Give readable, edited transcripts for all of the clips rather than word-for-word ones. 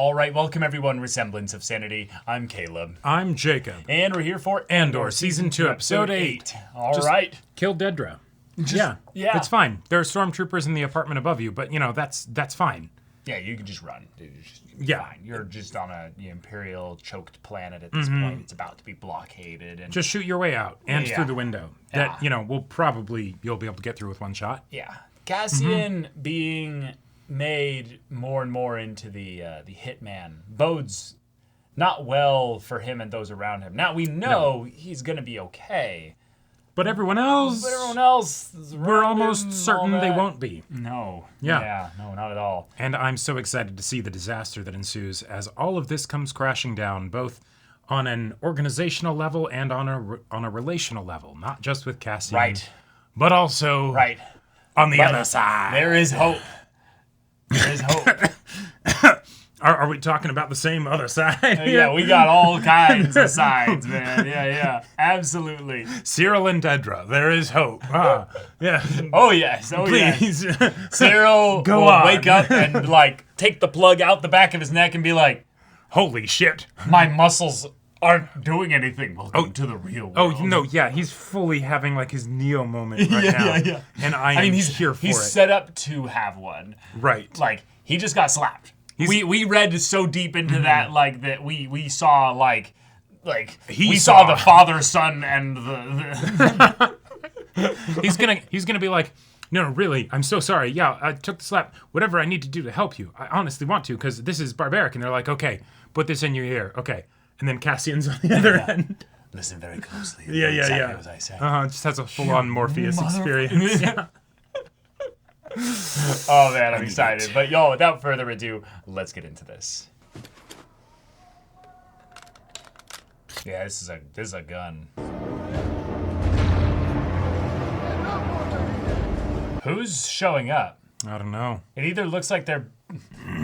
All right, welcome everyone, Semblance of Sanity. I'm Caleb. I'm Jacob. And we're here for Andor, Season 2, Episode 8. All right. Kill Dedra. Yeah. It's fine. There are stormtroopers in the apartment above you, but, that's fine. Yeah, you can just run. It's fine. You're just on the Imperial choked planet at this point. It's about to be blockaded. And Just shoot your way out and through the window. That, you'll be able to get through with one shot. Yeah. Cassian being made more and more into the hitman bodes not well for him and those around him. Now we know he's gonna be okay, but everyone else, we're almost certain they won't be. No. Yeah. No, not at all. And I'm so excited to see the disaster that ensues as all of this comes crashing down, both on an organizational level and on a relational level, not just with Cassian, but also on the other side. There is hope. There is hope. Are we talking about the same other side? Yeah, we got all kinds of sides, man. Yeah, absolutely. Cyril and Dedra, there is hope. Yeah. Oh yes, Please. Yes. Cyril will wake up and take the plug out the back of his neck and be like, "Holy shit, my muscles aren't doing anything." Welcome to the real world. Oh no, yeah, he's fully having his Neo moment right now. Yeah. And I mean, he's here for it. He's set up to have one. Right. He just got slapped. We read so deep into that, that we saw we saw the father, son, and the he's gonna be like, no, really, I'm so sorry. Yeah, I took the slap. Whatever I need to do to help you, I honestly want to, because this is barbaric. And they're like, okay, put this in your ear, okay. And then Cassian's on the other end. Listen very closely. Yeah. Exactly what I say. Just has a full-on Morpheus experience. Yeah. Oh man, I'm excited. But y'all, without further ado, let's get into this. Yeah, this is a gun. Who's showing up? I don't know. It either looks like they're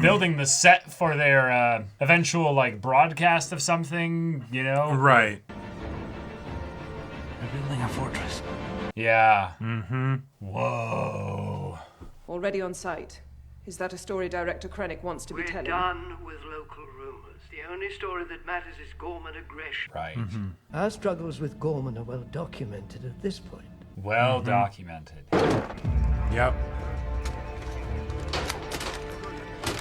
building the set for their eventual broadcast of something, Right. They're building a fortress. Yeah. Mm-hmm. Whoa. Already on site. Is that a story Director Krennic wants to be telling? We're done with local rumors. The only story that matters is Gorman aggression. Right. Mm-hmm. Our struggles with Gorman are well documented at this point. Well documented. Yep.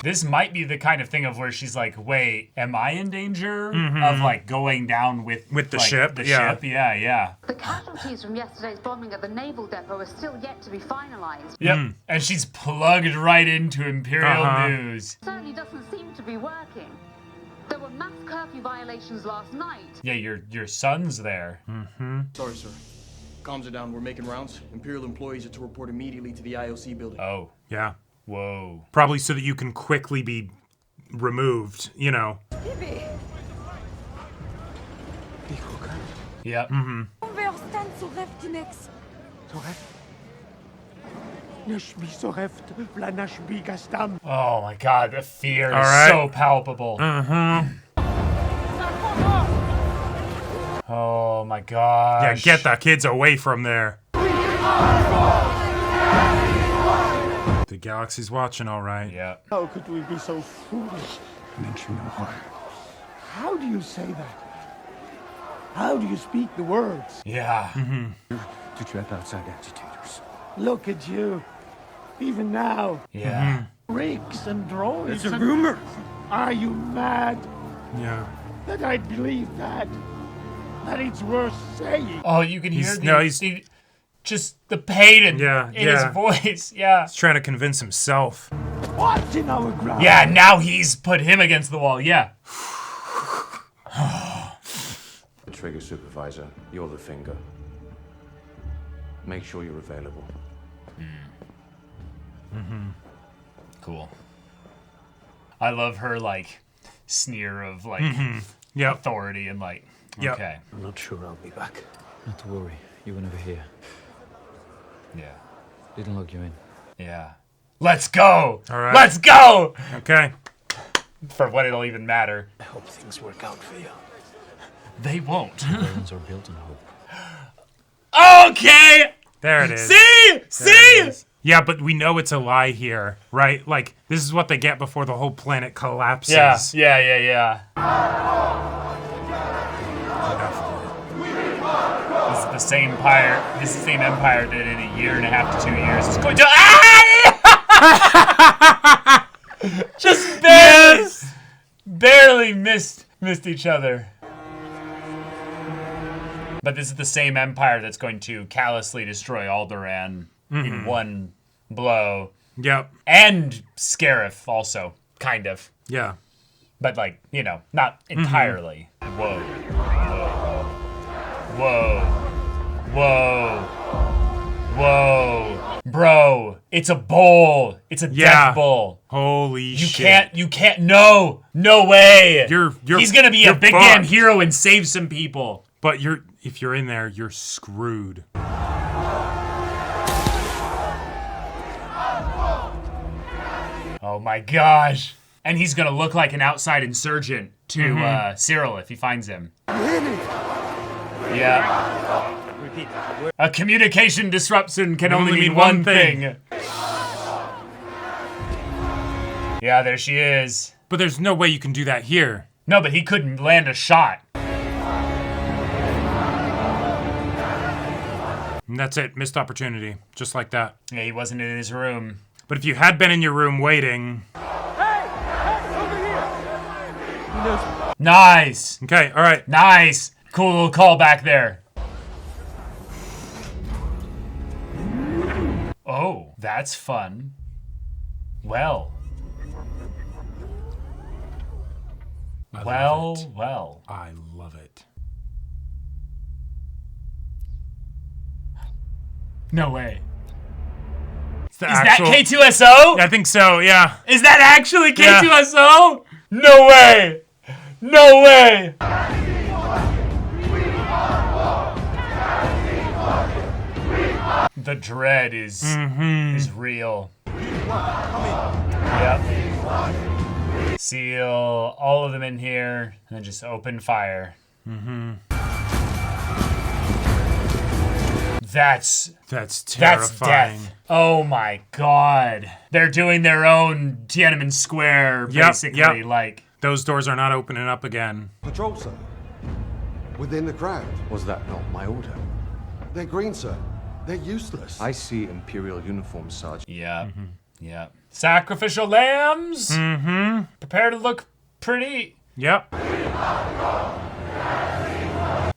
This might be the kind of thing of where she's like, wait, am I in danger of going down with the ship? The ship? Yeah. The casualties from yesterday's bombing at the naval depot are still yet to be finalized. Yep. And she's plugged right into Imperial news. It certainly doesn't seem to be working. There were mass curfew violations last night. Yeah, your son's there. Mm-hmm. Sorry, sir. Comms are down. We're making rounds. Imperial employees are to report immediately to the IOC building. Oh. Yeah. Whoa. Probably so that you can quickly be removed, Libby. Yep. Mm-hmm. Oh my god, the fear is so palpable. Oh my gosh. Yeah, get the kids away from there. The galaxy's watching, all right. Yeah. How could we be so foolish? Mention no more. How do you say that? How do you speak the words? Yeah. To trap outside agitators. Look at you. Even now. Yeah. Rigs and droids. It's a rumor. Are you mad Yeah. that I'd believe that? That it's worth saying. Oh, you can hear he's just the pain in his voice. Yeah. He's trying to convince himself. What's in our ground? Yeah, now he's put him against the wall. Yeah. The trigger supervisor, you're the finger. Make sure you're available. Cool. I love her sneer of authority and okay. I'm not sure I'll be back. Not to worry. You were never here. Yeah. Didn't log you in. Yeah. Let's go! All right. Let's go! Okay. For what it'll even matter. I hope things work out for you. They won't. Villains are built on hope. Okay! There it is. See? Yeah, but we know it's a lie here, right? Like, this is what they get before the whole planet collapses. Yeah. This is the same empire. This is the same empire that in a year and a half to 2 years is going to. Just barely missed each other. But this is the same empire that's going to callously destroy Alderaan in one blow. Yep. And Scarif also, kind of. Yeah. But like, you know, not entirely. Whoa. Bro, it's a bowl. It's a death bowl. Holy shit. You can't, no way. You're He's gonna be a big damn hero and save some people. But if you're in there, you're screwed. Oh my gosh. And he's gonna look like an outside insurgent to Cyril if he finds him. Yeah. Repeat. A communication disruption can only mean one thing. Yeah, there she is. But there's no way you can do that here. No, but he couldn't land a shot. And that's it. Missed opportunity. Just like that. Yeah, he wasn't in his room. But if you had been in your room waiting... Nice. Okay, all right. Nice. Cool little call back there. Oh, that's fun. Well. Well. I love it. No way. Is that K2SO? I think so, yeah. Is that actually K2SO? No way. No way. The dread is real. Yep. Seal all of them in here and then just open fire. That's terrifying. Death. Oh my god. They're doing their own Tiananmen Square, basically. Like, those doors are not opening up again. Patrol, sir. Within the crowd. Was that not my order? They're green, sir. They're useless. I see Imperial uniforms, Sergeant. Yeah. Yeah. Sacrificial lambs. Prepare to look pretty. Yep.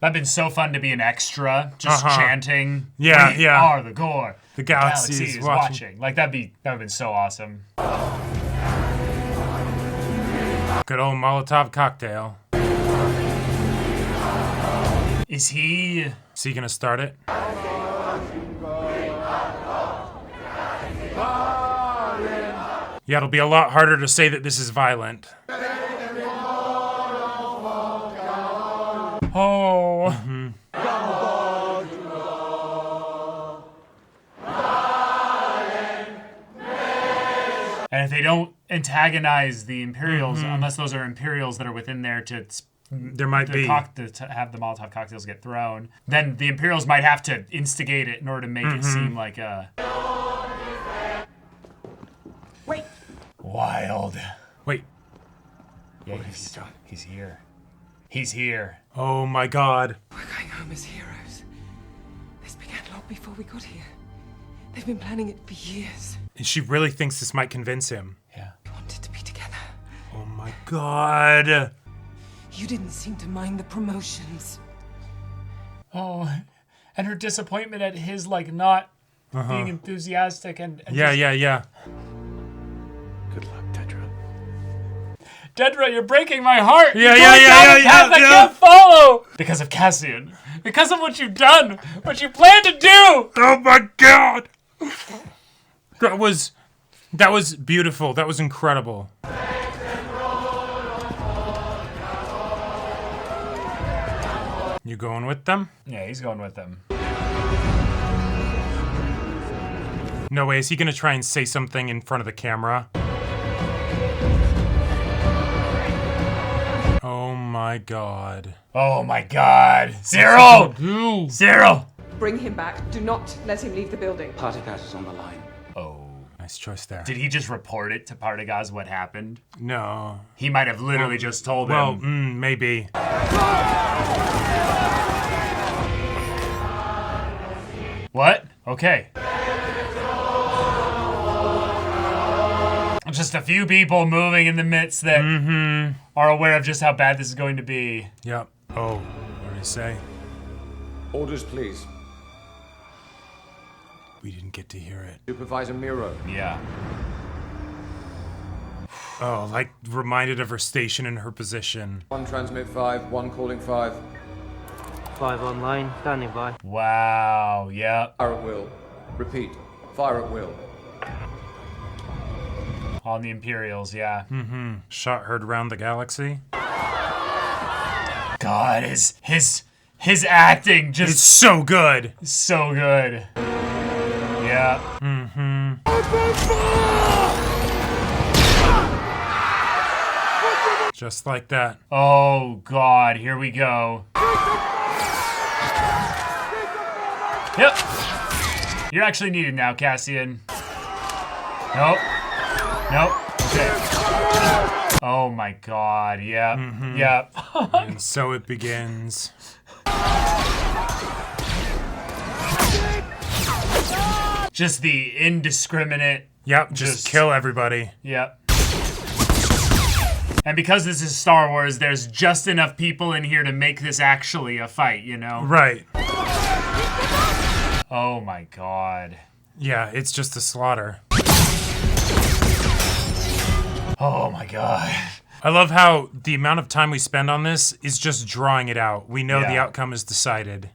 That'd been so fun to be an extra, just chanting. Yeah, we are the Gore. The galaxy is watching. Like that would have been so awesome. Good old Molotov cocktail. Is he gonna start it? Yeah, it'll be a lot harder to say that this is violent. Oh. And if they don't antagonize the Imperials, unless those are Imperials that are within there to there might be to have the Molotov cocktails get thrown, then the Imperials might have to instigate it in order to make it seem like a wild. Wait. Yeah, he's here. He's here. Oh my god. We're going home as heroes. This began long before we got here. They've been planning it for years. And she really thinks this might convince him. Yeah. We wanted to be together. Oh my god. You didn't seem to mind the promotions. Oh, and her disappointment at his not being enthusiastic and yeah. Good luck, Dedra. Dedra, you're breaking my heart. Yeah. I can't follow because of Cassian. Because of what you've done, what you plan to do. Oh my god. That was beautiful. That was incredible. You going with them? Yeah, he's going with them. No way. Is he gonna try and say something in front of the camera? Oh my god. Oh my god. Cyril! Cyril! Bring him back. Do not let him leave the building. Party pass is on the line. Oh. Nice choice there. Did he just report it to Partagaz what happened? No. He might have literally just told him. Maybe. What? Okay. Just a few people moving in the midst that are aware of just how bad this is going to be. Yep. Oh, what did he say? Orders, please. We didn't get to hear it. Supervisor Miro. Yeah. Oh, like reminded of her station and her position. 1 transmit 5, 1 calling 5. 5 online, standing by. Wow, yep. Fire at will. Repeat. Fire at will. On the Imperials, yeah. Shot heard around the galaxy. God, his acting just It's so good. so good. Yeah. Just like that. Oh God, here we go. Yep. You're actually needed now, Cassian. Nope. Nope. Okay. Oh my God, yeah. Yep. And so it begins. Just the indiscriminate. Yep, just kill everybody. Yep. And because this is Star Wars, there's just enough people in here to make this actually a fight, you know? Right. Oh my God. Yeah, it's just a slaughter. Oh my God. I love how the amount of time we spend on this is just drawing it out. We know the Yeah. outcome is decided.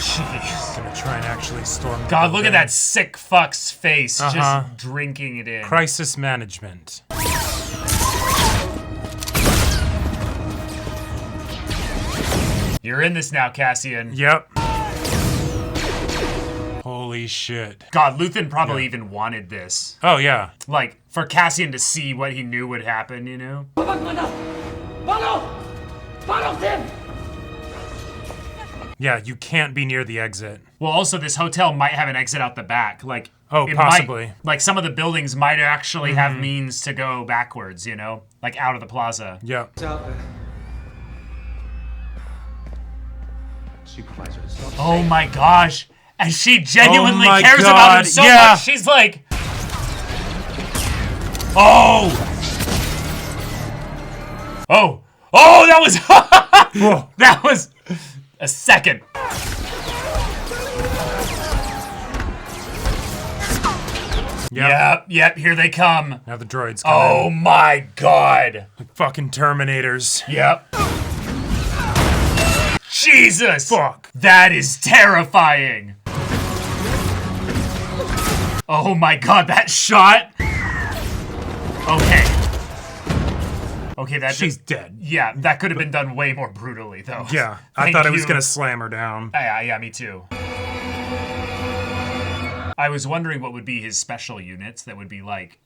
Jeez. Gonna try and actually storm the God, look at building. that sick fuck's face, Uh-huh. just drinking it in. Crisis management. You're in this now, Cassian. Yep. Holy shit. God, Luthen probably even wanted this. Oh, yeah. Like, for Cassian to see what he knew would happen, you know? Yeah, you can't be near the exit. Well, also, this hotel might have an exit out the back. Like, Oh, it possibly. might- like, some of the buildings might actually have means to go backwards, you know? Like, out of the plaza. Yep. It's out there. Supervisor, it's not Oh my gosh. And she genuinely Oh my cares about God, him so yeah. much. She's like, oh. Oh. Oh, that was, that was a second. Yep, here they come. Now the droids come Oh in. my God. Like fucking Terminators. Yep. Jesus. Fuck. That is terrifying. Oh my God, that shot. Okay. Okay, that She's dead. Yeah, that could have been done way more brutally, though. Yeah, I Thank thought it was you. gonna slam her down. Yeah, me too. I was wondering what would be his special units that would be like,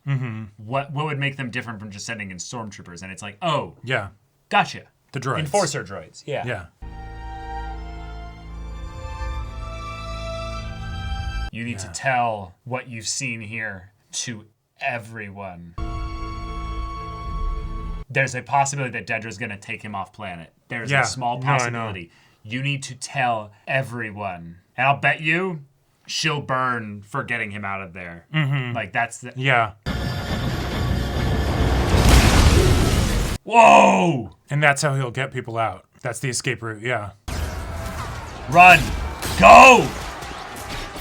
what would make them different from just sending in stormtroopers? And it's like, oh, Yeah, gotcha. the droids. Enforcer droids, yeah. Yeah. You need to tell what you've seen here to everyone. There's a possibility that Dedra's gonna take him off planet. There's Yeah. a small No, I know. possibility. You need to tell everyone. And I'll bet you she'll burn for getting him out of there. Like, that's the... Yeah. Whoa! And that's how he'll get people out. That's the escape route, yeah. Run! Go!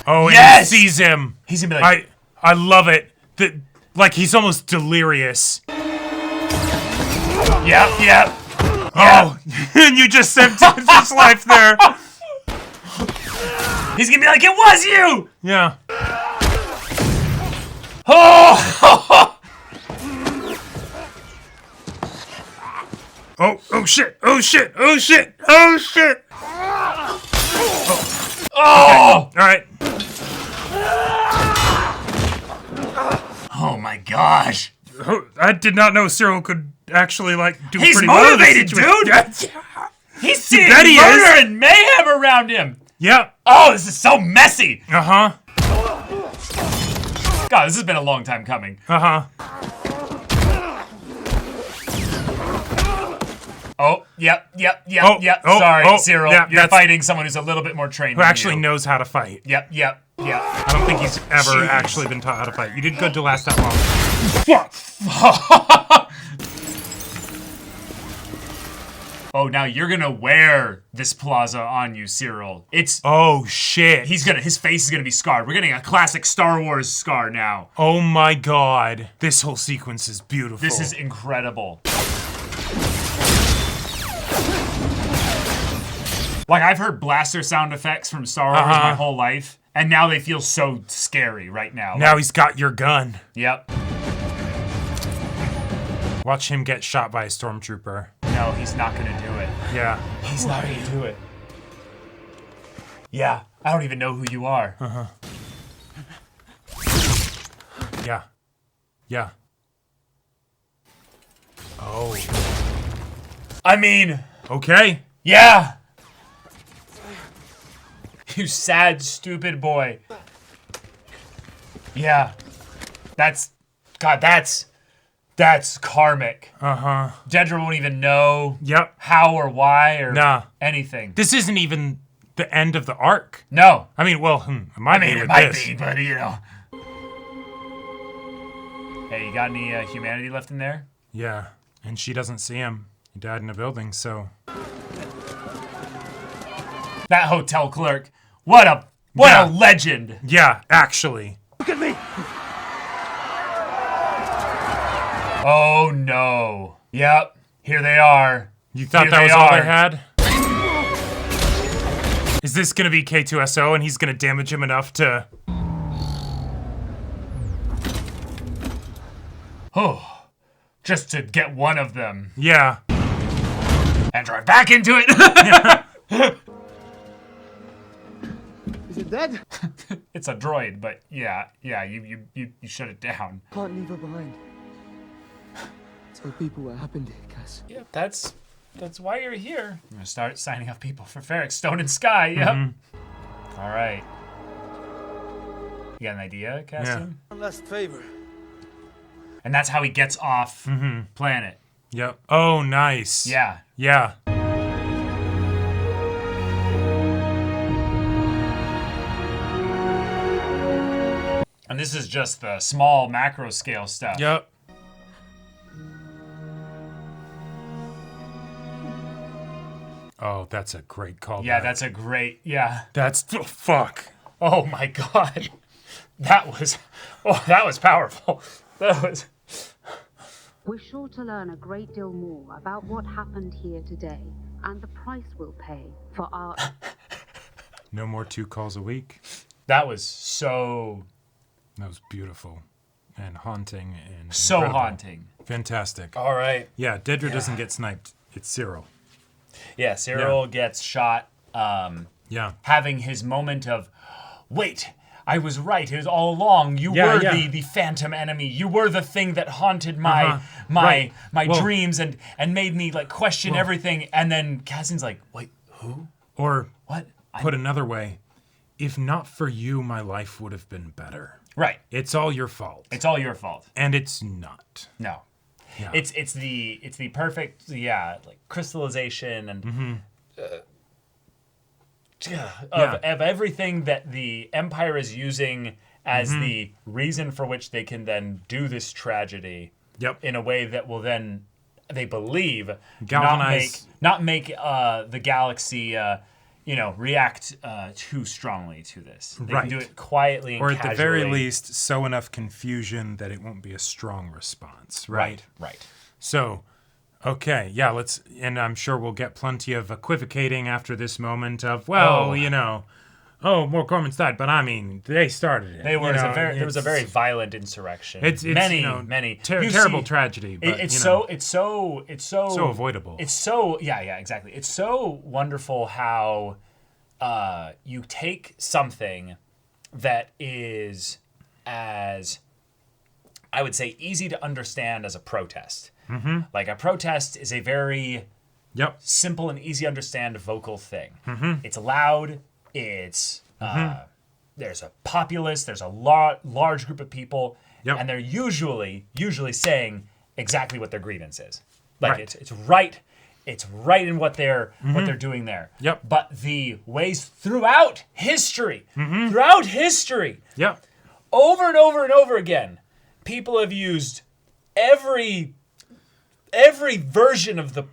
Oh, Yes! and he sees him. He's gonna be like... I love it. Like, he's almost delirious. Yep. Oh, and you just saved his life there. He's gonna be like, it was you! Yeah. Oh! Oh shit. Oh shit. Oh shit. Oh shit. Oh! All right. Oh my gosh. I did not know Cyril could actually, like, do He's pretty well in this motivated, situation. dude! Yeah. He's seeing bet he murder is. and mayhem around him! Yep. Oh, this is so messy. Uh-huh. God, this has been a long time coming. Uh-huh. Oh, yep. Oh, Sorry, Cyril. yeah, You're fighting someone who's a little bit more trained Who than actually you. knows how to fight. Yep. I don't think he's ever actually been taught how to fight. You did good to last that long. Oh, now you're gonna wear this plaza on you, Cyril. It's Oh shit. his face is gonna be scarred. We're getting a classic Star Wars scar now. Oh my god. This whole sequence is beautiful. This is incredible. Like, I've heard blaster sound effects from Star Wars my whole life, and now they feel so scary right now. Now he's got your gun. Yep. Watch him get shot by a stormtrooper. No, he's not gonna do it. Yeah. He's not gonna do it. Yeah, I don't even know who you are. Yeah. Oh. I mean, Okay. yeah. You sad, stupid boy. Yeah. That's karmic. Dedra won't even know Yep. how or why or Nah. anything. This isn't even the end of the arc. No. I mean, well, it might be it with might this. be, but you know. Hey, you got any humanity left in there? Yeah. And she doesn't see him. He died in a building, so. That hotel clerk. What a legend. Yeah, actually. Look at me! Oh no. Yep. Here they are. You thought Here that they was all are. they had? Is this gonna be K2SO and he's gonna damage him enough to... Oh. Just to get one of them. Yeah. And drive back into it. Is it dead? It's a droid, but yeah, you shut it down. Can't leave her behind. Tell people what happened here, Cass. Yep, that's why you're here. I'm gonna start signing up people for Ferric, Stone, and Sky. Yep. All right. You got an idea, Cassian? One last favor. And that's how he gets off planet. Yep. Oh, nice. Yeah. Yeah. And this is just the small macro scale stuff. Yep. Oh, that's a great call. Yeah, that's a great, yeah. That's, fuck. Oh my God. That was powerful. That was. We're sure to learn a great deal more about what happened here today and the price we'll pay for our... No more 2 calls a week. That was so... That was beautiful and haunting and So incredible. haunting. Fantastic. All right. Yeah, Dedra doesn't get sniped. It's Cyril. Yeah, Cyril gets shot. Yeah. Having his moment of, wait, I was right. It was all along. You were the phantom enemy. You were the thing that haunted my dreams and made me like question everything. And then Cassian's like, wait, who? Or What? put another way, if not for you, my life would have been better. Right. It's all your fault. It's all your fault. And it's not. No. Yeah. It's the perfect like crystallization and of everything that the Empire is using as the reason for which they can then do this tragedy. Yep. In a way that will then, they believe, Galvanize. not make the galaxy react too strongly to this. They can do it quietly and or at casually. the very least, sow enough confusion that it won't be a strong response. Right. So, okay, yeah, and I'm sure we'll get plenty of equivocating after this moment of, more Cormans died, but I mean, they started it. There was a very violent insurrection. It's many terrible tragedy. But it's so avoidable. It's so exactly. It's so wonderful how you take something that is as, I would say, easy to understand as a protest. Like a protest is a very simple and easy to understand vocal thing. It's loud. It's there's a populace, there's a large group of people, and they're usually saying exactly what their grievance is. Like it's right in what they're doing there. Yep. But the ways throughout history, over and over and over again, people have used every version of the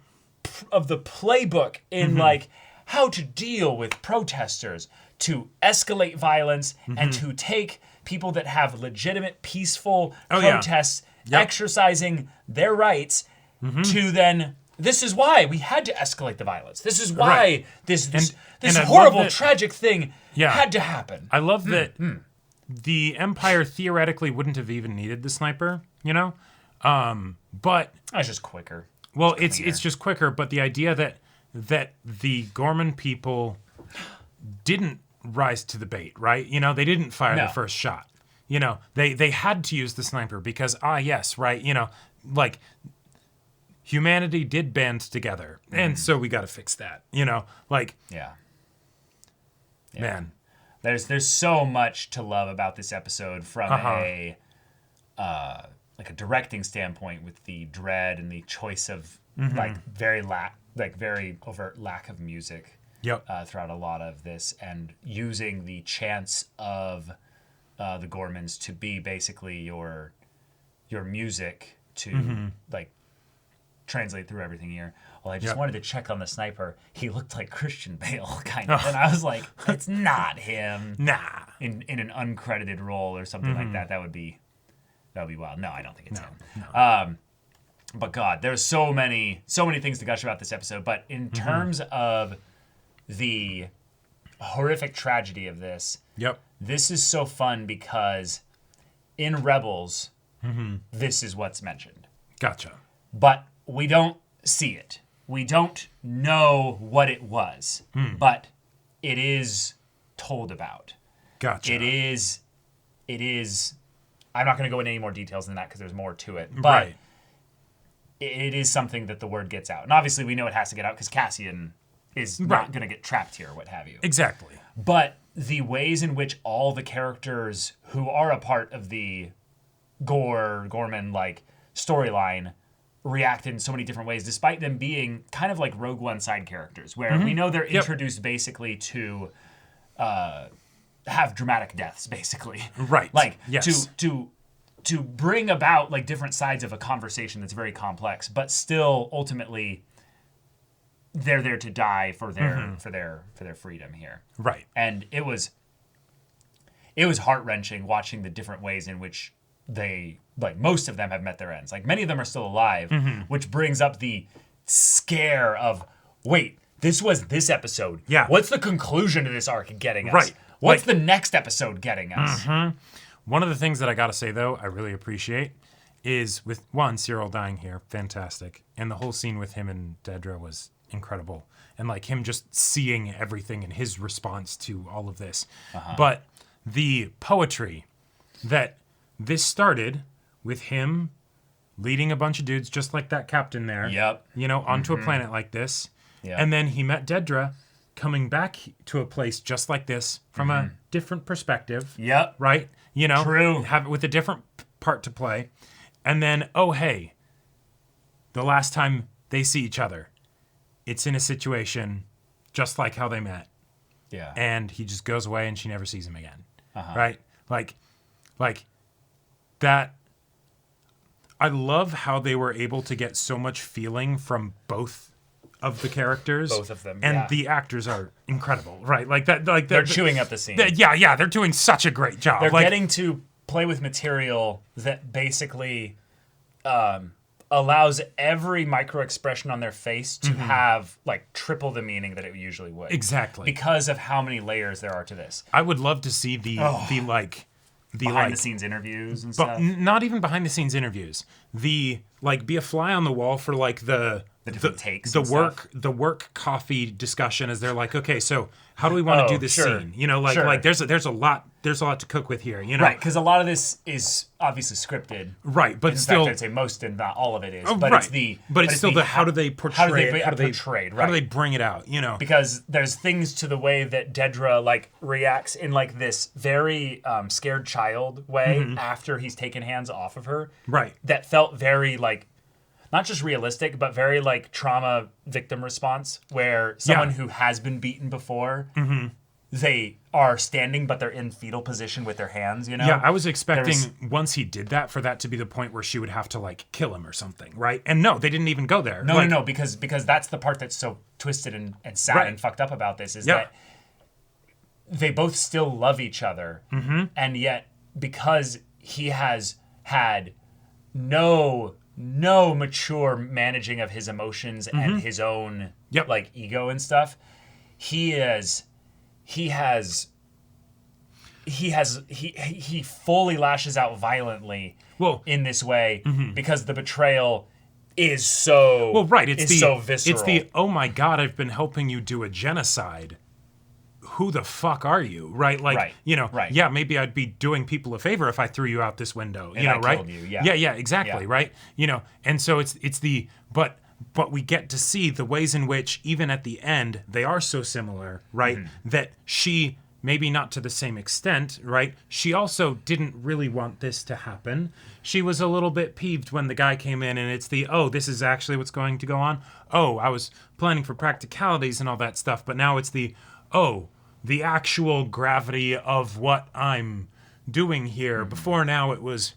playbook in like how to deal with protesters, to escalate violence, and to take people that have legitimate peaceful protests exercising their rights to then, this is why we had to escalate the violence. This is why this horrible, tragic thing had to happen. I love that the Empire theoretically wouldn't have even needed the sniper, you know? But it's just quicker. Well, it's just quicker, but the idea that the Gorman people didn't rise to the bait, right? You know, they didn't fire the first shot. You know, they had to use the sniper because, yes, right, you know, like, humanity did band together, and so we got to fix that, you know? Like, man. There's so much to love about this episode from a directing standpoint, with the dread and the choice of like very overt lack of music throughout a lot of this, and using the chance of the Gormans to be basically your music to like translate through everything here. Well, I just wanted to check on the sniper. He looked like Christian Bale, kind of. And I was like, it's not him. Nah. In an uncredited role or something like that, that would be wild. No, I don't think it's him. No. But God, there's so many things to gush about this episode. But in terms of the horrific tragedy of this, this is so fun because in Rebels, this is what's mentioned. Gotcha. But we don't see it. We don't know what it was, but it is told about. Gotcha. It is. I'm not going to go into any more details than that because there's more to it. But it is something that the word gets out. And obviously we know it has to get out because Cassian is not going to get trapped here or what have you. Exactly. But the ways in which all the characters who are a part of the Gorman like storyline reacted in so many different ways, despite them being kind of like Rogue One side characters, where we know they're introduced basically to have dramatic deaths, basically. Right. Like to bring about like different sides of a conversation that's very complex, but still ultimately they're there to die for their freedom here. Right. And it was heart-wrenching watching the different ways in which they, like, most of them have met their ends. Like, many of them are still alive, which brings up the scare of, wait, this was this episode. Yeah. What's the conclusion to this arc getting us? Right. What's the next episode getting us? One of the things that I gotta say, though, I really appreciate is with, one, Cyril dying here, fantastic. And the whole scene with him and Dedra was incredible. And, like, him just seeing everything and his response to all of this. But the poetry that this started with him leading a bunch of dudes just like that captain there. You know, onto a planet like this. And then he met Dedra coming back to a place just like this from a different perspective. Right? You know, with a different part to play. And then, oh, hey, the last time they see each other, it's in a situation just like how they met. And he just goes away and she never sees him again. Right? Like that. I love how they were able to get so much feeling from both of the characters. Both of them, and the actors are incredible, right? Like that. Like they're chewing up the scene. They're doing such a great job. They're getting to play with material that basically allows every micro expression on their face to have like triple the meaning that it usually would. Exactly. Because of how many layers there are to this. I would love to see the behind the scenes interviews and stuff. Not even behind the scenes interviews. be a fly on the wall for like the different takes, the work coffee discussion as they're like, okay, so how do we want to do this scene? You know, like there's a lot to cook with here. You know, right? Because a lot of this is obviously scripted, right? But in still, fact, I'd say most and not all of it is. But it's still how do they portray it? How do they bring it out? You know, because there's things to the way that Dedra like reacts in like this very scared child way after he's taken hands off of her, right? That felt very like. Not just realistic, but very like trauma victim response, where someone who has been beaten before, they are standing, but they're in fetal position with their hands, you know? Yeah, I was expecting once he did that, for that to be the point where she would have to like kill him or something, right? And no, they didn't even go there. No, because that's the part that's so twisted and sad and fucked up about this, is that they both still love each other, and yet because he has had no mature managing of his emotions and his own like ego and stuff, he fully lashes out violently in this way because the betrayal is so so visceral. It's the oh my god, I've been helping you do a genocide. Who the fuck are you? Right? Like, you know, yeah, maybe I'd be doing people a favor if I threw you out this window. You know, right? Killed you, yeah, exactly, right? You know, and so it's the but we get to see the ways in which even at the end they are so similar, right? That she, maybe not to the same extent, right? She also didn't really want this to happen. She was a little bit peeved when the guy came in, and it's the, oh, this is actually what's going to go on. Oh, I was planning for practicalities and all that stuff, but now it's the, oh, the actual gravity of what I'm doing here. Before now, it was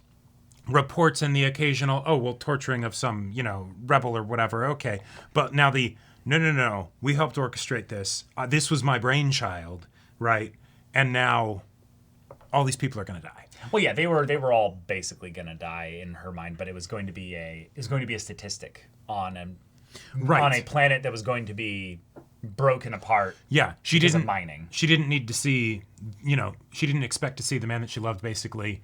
reports and the occasional, oh, well, torturing of some, you know, rebel or whatever. Okay. But now no, we helped orchestrate this. This was my brainchild, right? And now all these people are going to die. Well, yeah, they were all basically going to die in her mind, but it was going to be a statistic on a planet that was going to be broken apart. Yeah, she because didn't of mining. She didn't need to see, you know, she didn't expect to see the man that she loved basically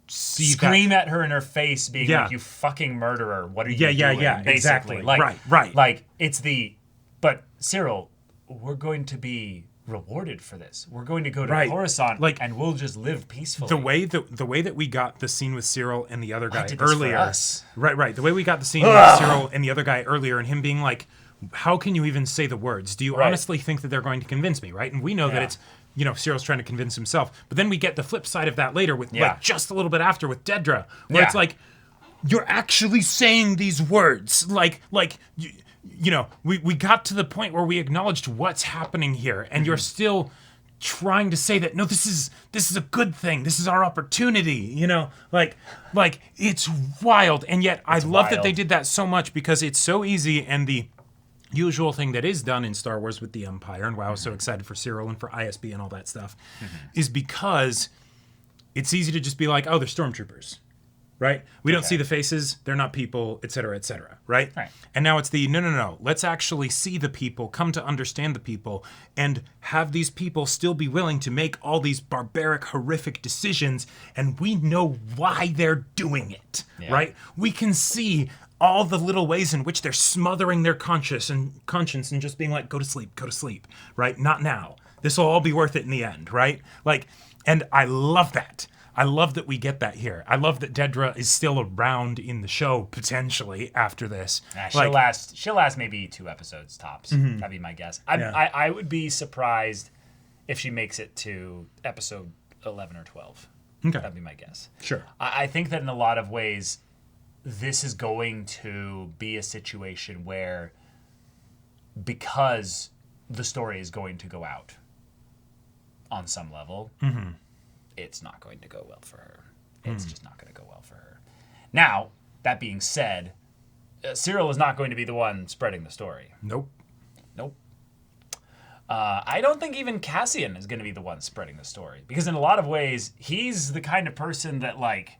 scream at her in her face, being like, "You fucking murderer! What are you doing?" Yeah, basically. exactly. Like, right. Like it's the, but Cyril, we're going to be rewarded for this. We're going to go to Coruscant, like, and we'll just live peacefully. The way that we got the scene with Cyril and the other guy did earlier, this for us. Right. The way we got the scene with Cyril and the other guy earlier, and him being like, how can you even say the words? Do you honestly think that they're going to convince me, right? And we know that it's, you know, Cyril's trying to convince himself. But then we get the flip side of that later with, like, just a little bit after with Dedra, where it's like, you're actually saying these words. Like you know, we got to the point where we acknowledged what's happening here, and you're still trying to say that, no, this is a good thing. This is our opportunity, you know? Like it's wild. And yet I love that they did that so much, because it's so easy, and the usual thing that is done in Star Wars with the Empire, and why I was so excited for Cyril and for ISB and all that stuff, is because it's easy to just be like, oh, they're stormtroopers, right? We don't see the faces, they're not people, et cetera, right? And now it's the, no, let's actually see the people, come to understand the people, and have these people still be willing to make all these barbaric, horrific decisions, and we know why they're doing it, right? We can see all the little ways in which they're smothering their conscience and just being like, go to sleep, right? Not now. This will all be worth it in the end, right? Like, and I love that. I love that we get that here. I love that Dedra is still around in the show, potentially, after this. She'll last maybe 2 episodes tops. That'd be my guess. I would be surprised if she makes it to episode 11 or 12. Okay. That'd be my guess. Sure. I think that in a lot of ways, this is going to be a situation where, because the story is going to go out on some level, it's not going to go well for her. It's just not going to go well for her. Now, that being said, Cyril is not going to be the one spreading the story. Nope. I don't think even Cassian is going to be the one spreading the story, because in a lot of ways, he's the kind of person that like.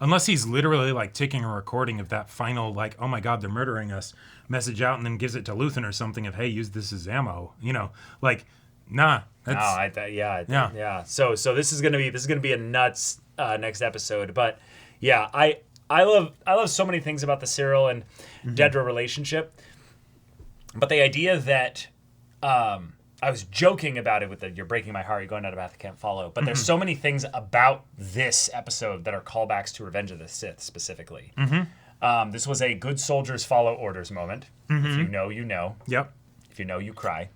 Unless he's literally like taking a recording of that final, like, oh my God, they're murdering us message out, and then gives it to Luthen or something of, hey, use this as ammo, you know, like, Nah. Yeah. So this is gonna be a nuts next episode. But yeah, I love so many things about the Cyril and Dedra relationship. But the idea that I was joking about it with the "you're breaking my heart, you're going down a path I can't follow." But there's so many things about this episode that are callbacks to Revenge of the Sith specifically. This was a good soldiers follow orders moment. If you know, you know. Yep. If you know, you cry.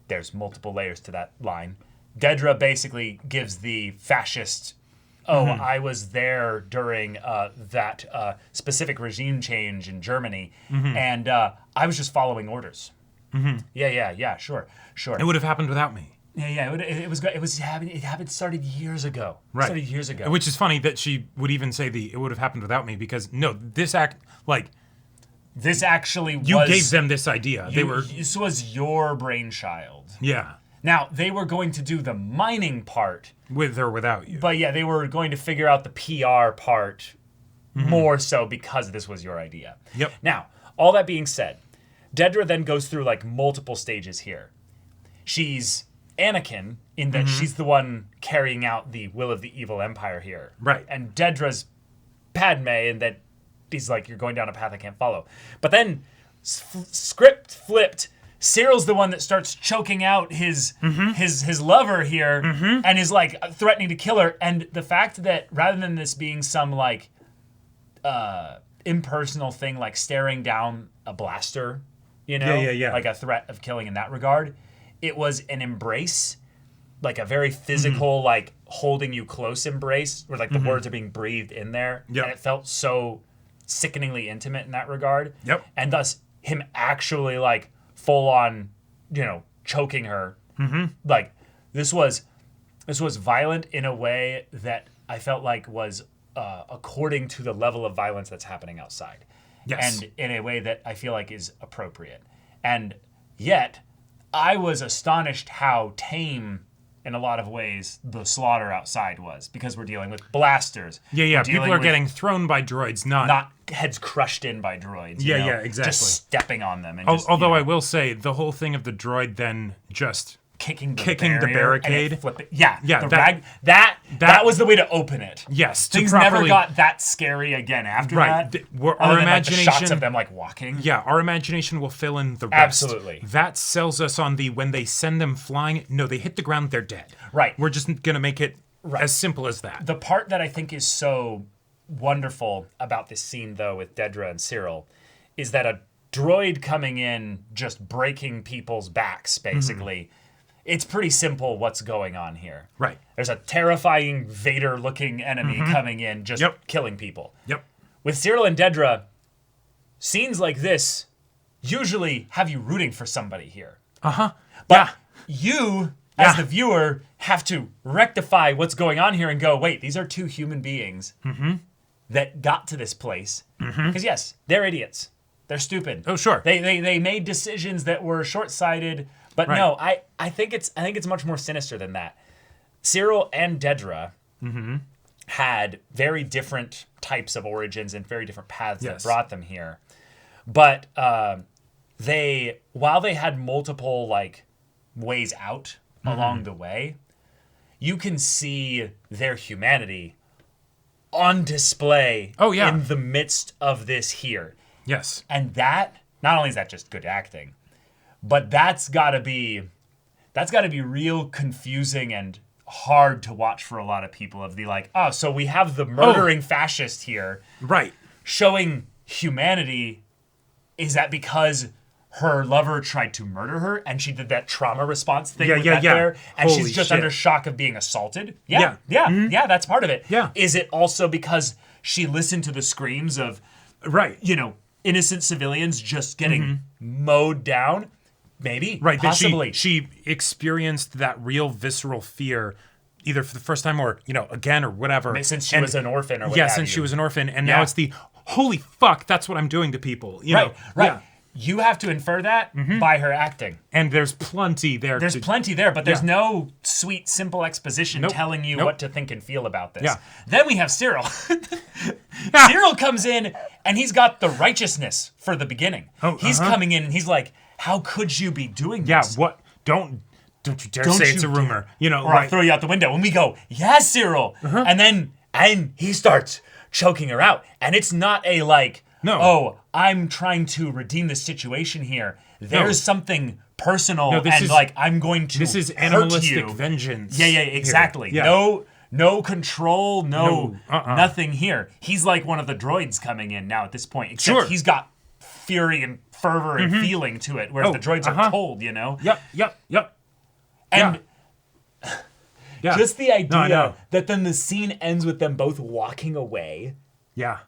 There's multiple layers to that line. Dedra basically gives the fascist, I was there during that specific regime change in Germany, and I was just following orders. Yeah, sure. It would have happened without me. Yeah. It happened. Started years ago. Right. Started years ago. Which is funny that she would even say it would have happened without me, because no, this actually you gave them this idea. This was your brainchild. Yeah. Now, they were going to do the mining part. With or without you. But yeah, they were going to figure out the PR part more so because this was your idea. Yep. Now, all that being said, Dedra then goes through like multiple stages here. She's Anakin in that she's the one carrying out the will of the evil empire here. Right. And Dedra's Padme in that he's like, you're going down a path I can't follow. But then script flipped. Cyril's the one that starts choking out his lover here and is like threatening to kill her. And the fact that rather than this being some like impersonal thing, like staring down a blaster, Yeah. like a threat of killing in that regard, it was an embrace, like a very physical, like holding you close embrace, where like the words are being breathed in there. Yep. And it felt so sickeningly intimate in that regard. Yep. And thus him actually like full on, choking her. Like this was violent in a way that I felt like was according to the level of violence that's happening outside. Yes. And in a way that I feel like is appropriate. And yet I was astonished how tame in a lot of ways the slaughter outside was, because we're dealing with blasters. Yeah. People are getting thrown by droids, not heads crushed in by droids. Yeah, exactly. Just stepping on them. And although I will say, the whole thing of the droid then just kicking the barricade. That was the way to open it. Yes. Things never got that scary again after that. Our imagination, like the shots of them like walking. Yeah, our imagination will fill in the rest. Absolutely. That sells us on when they send them flying, no, they hit the ground, they're dead. Right. We're just going to make it as simple as that. The part that I think is so wonderful about this scene, though, with Dedra and Cyril, is that a droid coming in just breaking people's backs, basically. It's pretty simple what's going on here. Right. There's a terrifying Vader-looking enemy coming in, just killing people. Yep. With Cyril and Dedra, scenes like this usually have you rooting for somebody here. But you, as the viewer, have to rectify what's going on here and go, wait, these are two human beings that got to this place. Because yes, they're idiots. They're stupid. Oh, sure. They made decisions that were short-sighted. But no, I think it's much more sinister than that. Cyril and Dedra had very different types of origins and very different paths that brought them here. But while they had multiple like ways out along the way, you can see their humanity on display in the midst of this here. Yes. And that, not only is that just good acting, but that's got to be real confusing and hard to watch for a lot of people, of the like, oh, so we have the murdering fascist here. Right. Showing humanity. Is that because her lover tried to murder her and she did that trauma response thing there, and Holy she's just shit. under shock of being assaulted? Yeah, that's part of it. Yeah. Is it also because she listened to the screams of innocent civilians just getting mowed down? Maybe. Right. Possibly. She experienced that real visceral fear either for the first time or, again or whatever. Since she was an orphan or what Yeah, have since you. she was an orphan. And now it's the, holy fuck, that's what I'm doing to people. Right. Yeah. You have to infer that by her acting. And there's plenty there. There's plenty there, but there's no sweet, simple exposition telling you what to think and feel about this. Yeah. Then we have Cyril. Cyril comes in, and he's got the righteousness for the beginning. He's coming in, and he's like, how could you be doing this? Yeah, what? don't you dare say it's a rumor. You know, or I'll throw you out the window. And we go, yeah, Cyril. And then he starts choking her out. And it's not a like, oh, I'm trying to redeem the situation here. There's something personal I'm going to This is hurt animalistic you. vengeance. Yeah, exactly. Yeah. No control, nothing here. He's like one of the droids coming in now at this point. Except he's got fury and fervor and feeling to it, whereas the droids are cold, you know? Yep. And just the idea that then the scene ends with them both walking away. Yeah.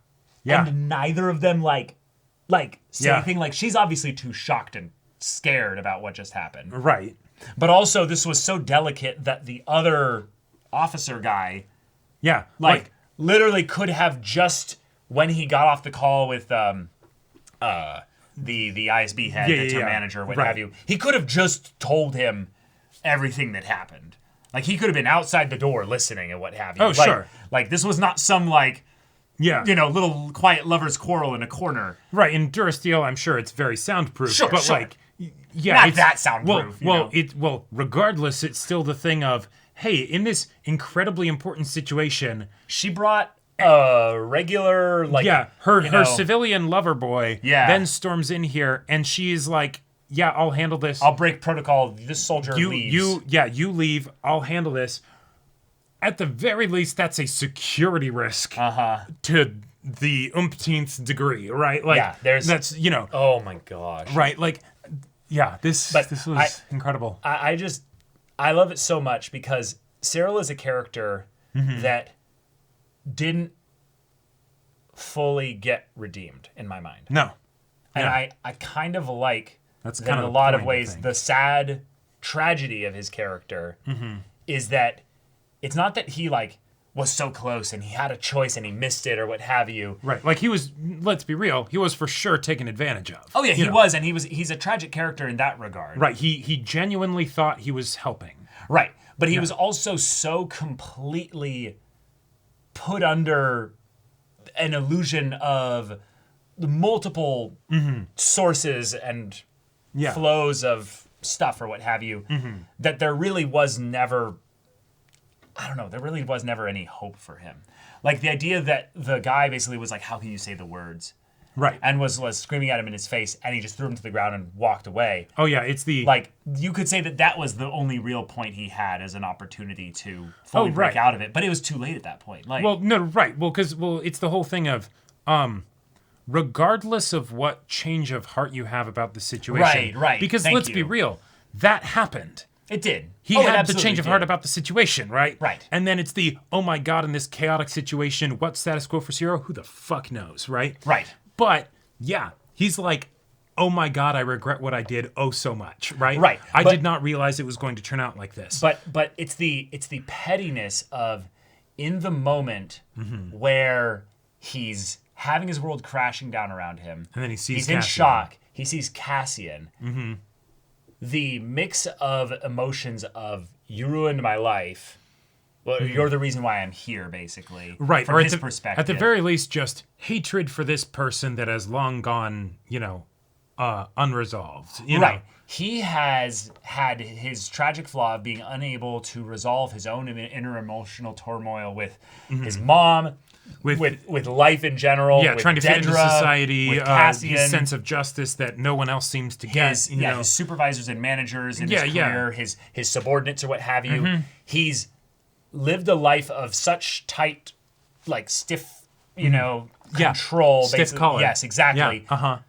And neither of them say anything. Like, she's obviously too shocked and scared about what just happened. Right. But also, this was so delicate that the other officer guy, literally could have just, when he got off the call with the ISB head, the manager, what have you, he could have just told him everything that happened. Like, he could have been outside the door listening and what have you. Oh, sure. Like, this was not some, little quiet lover's quarrel in a corner. Right, in Durasteel, I'm sure it's very soundproof. Sure, but sure. Not that soundproof. Regardless, it's still the thing of, hey, in this incredibly important situation, she brought a regular, her civilian lover boy then storms in here, and she's like, I'll handle this. I'll break protocol. This soldier leaves. You leave. I'll handle this. At the very least, that's a security risk to the umpteenth degree, right? That's, oh my gosh. Right, this was incredible. I love it so much because Cyril is a character that didn't fully get redeemed in my mind. No. And I kind of like that's that kind in of a lot of ways. The sad tragedy of his character is that it's not that he was so close and he had a choice and he missed it or what have you. Right. Like, he was, let's be real, he was for sure taken advantage of. Oh yeah, he was, and he's a tragic character in that regard. Right. He genuinely thought he was helping. Right. But he was also so completely put under an illusion of multiple sources and flows of stuff or what have you, that there really was never, there really was never any hope for him. Like, the idea that the guy basically was like, how can you say the words? Right. And was screaming at him in his face, and he just threw him to the ground and walked away. Oh, yeah, it's the... you could say that was the only real point he had as an opportunity to fully break out of it, but it was too late at that point. It's the whole thing of, regardless of what change of heart you have about the situation... Right. Because let's be real, that happened. It did. He had the change of heart about the situation, right? Right. And then it's the, oh my god, in this chaotic situation, what's status quo for Cyril? Who the fuck knows, right? Right. But, he's like, oh my god, I regret what I did so much, right? Right. I did not realize it was going to turn out like this. But it's the pettiness of, in the moment where he's having his world crashing down around him, and then he's in shock, he sees Cassian, the mix of emotions of, you ruined my life, well, you're the reason why I'm here, basically. Right. From his perspective. At the very least, just hatred for this person that has long gone, unresolved. You know? He has had his tragic flaw of being unable to resolve his own inner emotional turmoil with his mom, with life in general. Yeah, with trying to fit into society. With Cassian, his sense of justice that no one else seems to get. His supervisors and managers in his career, his subordinates or what have you. He's lived a life of such tight, stiff, control. Stiff collar. Yes, exactly. Yeah.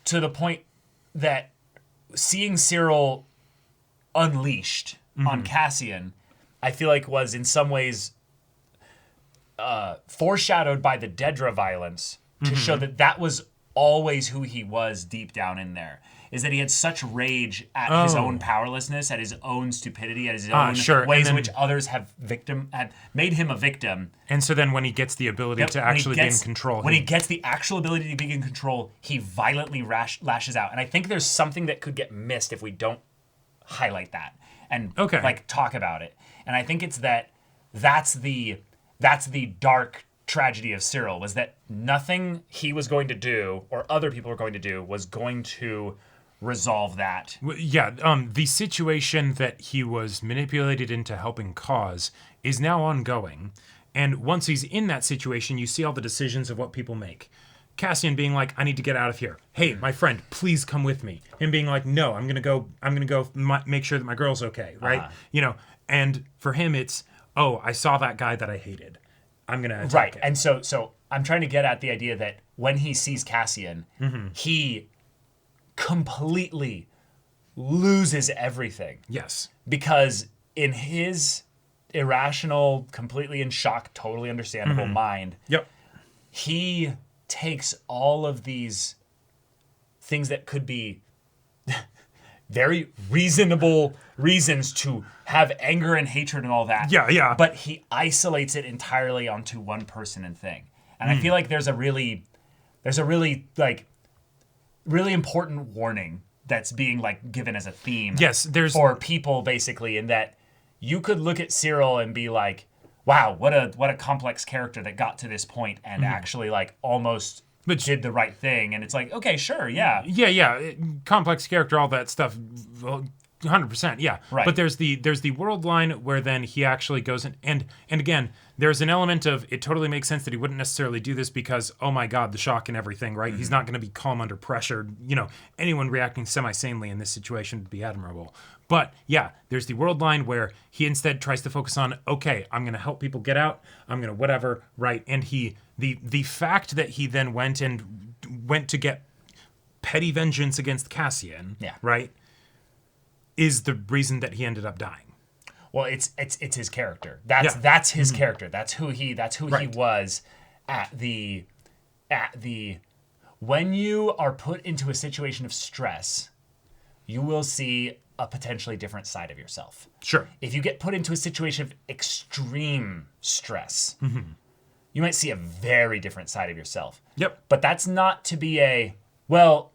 To the point that seeing Cyril unleashed on Cassian, I feel like was in some ways foreshadowed by the Dedra violence to show that was always who he was deep down in there. Is that he had such rage at his own powerlessness, at his own stupidity, at his own ways in which others had made him a victim. And so then when he gets the ability to actually be in control. When he gets the actual ability to be in control, he violently lashes out. And I think there's something that could get missed if we don't highlight that and talk about it. And I think it's that's the dark tragedy of Cyril, was that nothing he was going to do or other people were going to do was going to resolve that. The situation that he was manipulated into helping cause is now ongoing. And once he's in that situation, you see all the decisions of what people make. Cassian being like, I need to get out of here. Hey, my friend, please come with me. Him being like, no, I'm going to go make sure that my girl's okay, right? And for him, it's, oh, I saw that guy that I hated. I'm going to attack him. And so I'm trying to get at the idea that when he sees Cassian, he completely loses everything. Yes. Because in his irrational, completely in shock, totally understandable mind, he takes all of these things that could be very reasonable reasons to have anger and hatred and all that. But he isolates it entirely onto one person and thing. And I feel like there's a really like really important warning that's being like given as a theme. For people basically, in that you could look at Cyril and be like, wow, what a complex character that got to this point and actually like almost did the right thing. And it's like, okay, sure, yeah. Complex character, all that stuff, 100%, yeah. Right. But there's the world line where then he actually goes in, and again, there's an element of it totally makes sense that he wouldn't necessarily do this because, oh my God, the shock and everything, right? He's not going to be calm under pressure. Anyone reacting semi-sanely in this situation would be admirable. But yeah, there's the world line where he instead tries to focus on, okay, I'm going to help people get out. I'm going to whatever, right? And the fact that he then went to get petty vengeance against Cassian, right, is the reason that he ended up dying. Well, it's his character. That's his character. That's who he was at the when you are put into a situation of stress, you will see a potentially different side of yourself. Sure. If you get put into a situation of extreme stress, you might see a very different side of yourself. Yep. But that's not to be a, well,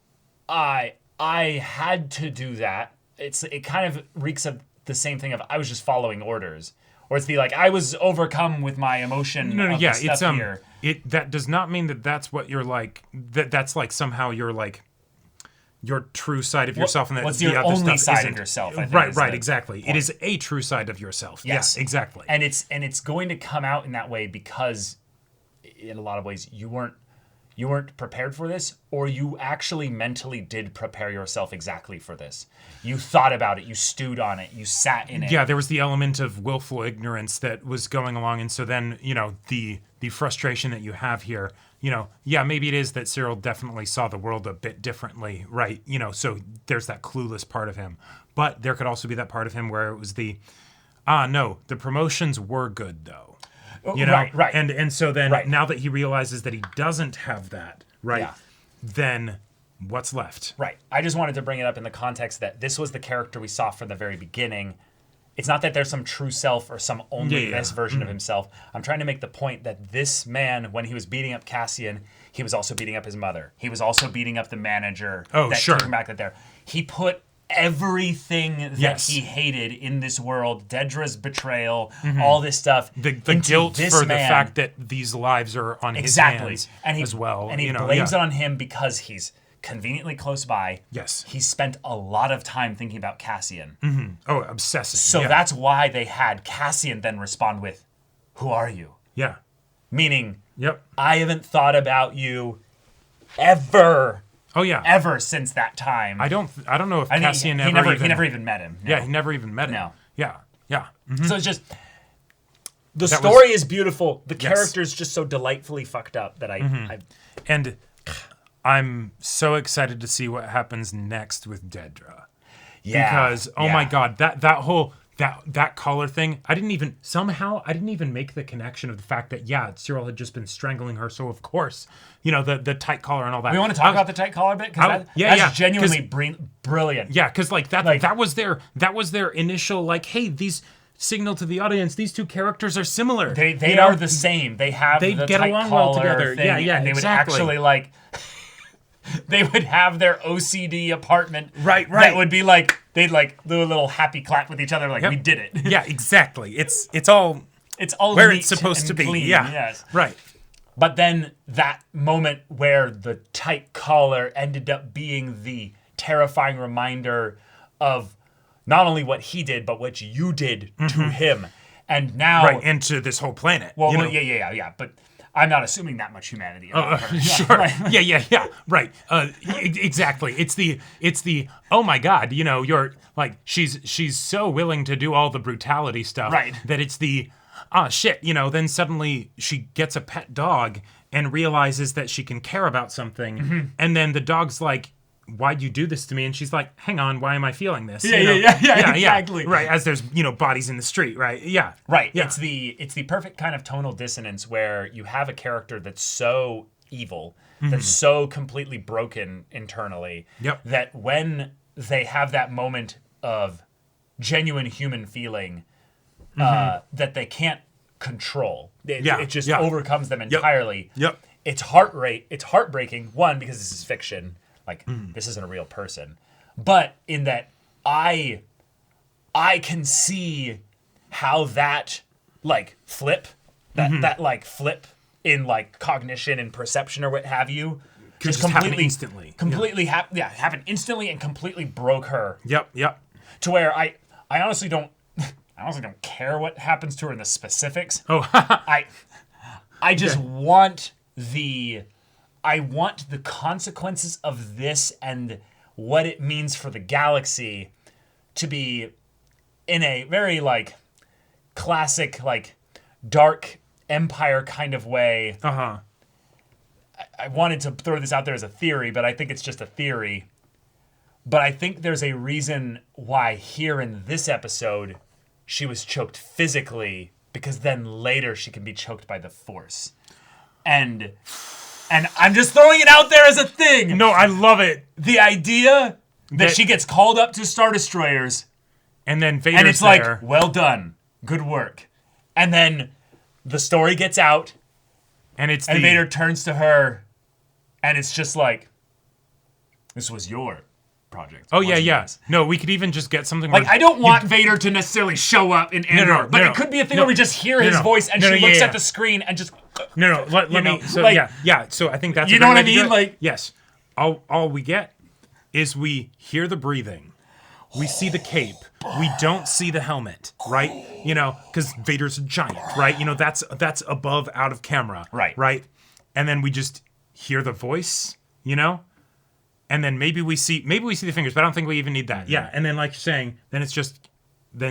I had to do that. It kind of reeks of the same thing of I was just following orders. Or it's like I was overcome with my emotion. Here. That does not mean that that's what you're like. That's like somehow you're like your true side of yourself, and that what's the your other only stuff side isn't. of yourself? I think Right, exactly. Point. It is a true side of yourself. Yes, yeah, exactly. And it's going to come out in that way because, in a lot of ways, you weren't prepared for this, or you actually mentally did prepare yourself exactly for this. You thought about it, you stewed on it, you sat in it. Yeah, there was the element of willful ignorance that was going along, and so then the frustration that you have here. Maybe it is that Cyril definitely saw the world a bit differently, right? So there's that clueless part of him. But there could also be that part of him where it was the promotions were good though. Right. And so then now that he realizes that he doesn't have that, right? Yeah. Then what's left? Right. I just wanted to bring it up in the context that this was the character we saw from the very beginning. It's not that there's some true self or some only this version of himself. I'm trying to make the point that this man, when he was beating up Cassian, he was also beating up his mother. He was also beating up the manager that took him back there. He put everything that he hated in this world, Dedra's betrayal, all this stuff, the guilt for the fact that these lives are on his hands as well. And he blames it on him because he's conveniently close by. Yes. He spent a lot of time thinking about Cassian. Oh, obsessing. So that's why they had Cassian then respond with, "Who are you?" Yeah. Meaning, I haven't thought about you ever. Oh yeah. Ever since that time. I don't know if Cassian he never even met him. No. Yeah, he never even met him. No. Yeah. So it's just the story is beautiful. The character's just so delightfully fucked up that and I'm so excited to see what happens next with Dedra. Yeah. Because my God, that whole that collar thing, I didn't even make the connection of the fact that Cyril had just been strangling her, so of course, the tight collar and all that. We want to talk about the tight collar bit because that's genuinely brilliant. Yeah, because that was their initial hey, these signal to the audience, these two characters are similar. They are the same. They have the get tight along collar well together. Thing, and they would actually they would have their OCD apartment. Right. That would be they'd do a little happy clap with each other we did it. Yeah, exactly. It's all where it's supposed to be. Clean, yeah. Yes. Right. But then that moment where the tight collar ended up being the terrifying reminder of not only what he did, but what you did to him. And now... Right, and to this whole planet. Well, you know? yeah. But I'm not assuming that much humanity. Sure. Yeah. Right. Exactly. It's the oh my God, you know, you're like she's so willing to do all the brutality stuff, right, that it's the shit, you know, then suddenly she gets a pet dog and realizes that she can care about something, and then the dog's like, why'd you do this to me? And she's like, hang on, why am I feeling this? Yeah, exactly. Right, as there's, you know, bodies in the street, right? Yeah. Right. Yeah. It's the perfect kind of tonal dissonance where you have a character that's so evil, that's so completely broken internally, that when they have that moment of genuine human feeling that they can't control, it just overcomes them entirely. It's heartbreaking, one, because this is fiction. Like, this isn't a real person. But in that I can see how that, like, flip, that like, flip in, like, cognition and perception or what have you, just happen instantly. Happened instantly and completely broke her. Yep. To where I honestly don't care what happens to her in the specifics. I just want the consequences of this and what it means for the galaxy to be in a very, like, classic, like, dark Empire kind of way. I wanted to throw this out there as a theory, but I think it's just a theory. But I think there's a reason why here in this episode she was choked physically, because then later she can be choked by the Force. And I'm just throwing it out there as a thing. No, I love it. The idea that she gets called up to Star Destroyers, and then Vader's and it's there. like, well done, good work. And then the story gets out, and Vader turns to her, and it's just like, this was your project. Oh, yeah. No, we could even just get something like, I don't want Vader to necessarily show up in Andor, but it could be a thing where we just hear his voice, and she looks at the screen and just... Let me... So, like, so I think that's... You know what I mean? Like... Yes. All we get is we hear the breathing. We see the cape. We don't see the helmet, right? You know, because Vader's a giant, right? You know, that's above, out of camera. Right? And then we just hear the voice, you know? And then maybe we see the fingers, but I don't think we even need that. Yeah, and then like you're saying, then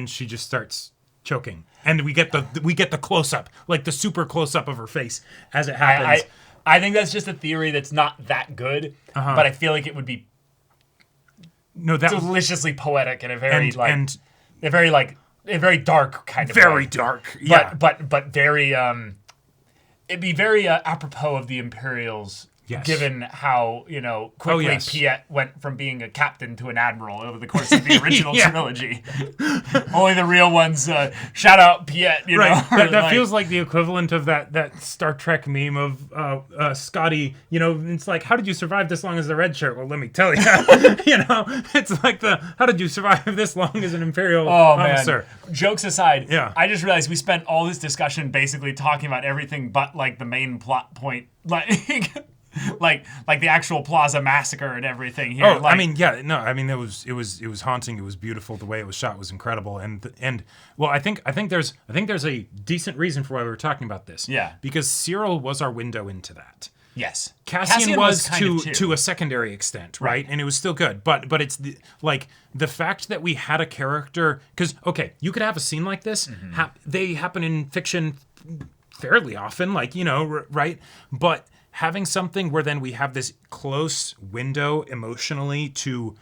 she just starts choking. And we get the close up, like the super close up of her face as it happens. I think that's just a theory that's not that good, but I feel like it would be deliciously poetic in a very a very dark kind of way. Very dark. Yeah. But very it'd be very apropos of the Imperials. Yes. Given how, you know, quickly Piet went from being a captain to an admiral over the course of the original trilogy. Only the real ones, shout out Piet, you know. That feels like the equivalent of that Star Trek meme of Scotty, you know, it's like, how did you survive this long as the red shirt? Well, let me tell you. You know, it's like how did you survive this long as an Imperial officer? Man. Jokes aside, I just realized we spent all this discussion basically talking about everything but, like, the main plot point. Like the actual Plaza Massacre and everything here. It was haunting. It was beautiful. The way it was shot was incredible. And well, I think there's a decent reason for why we were talking about this. Yeah. Because Cyril was our window into that. Yes. Cassian was to a secondary extent, right? And it was still good. But it's the fact that we had a character, because you could have a scene like this. They happen in fiction fairly often, like, you know, right? But having something where then we have this close window emotionally to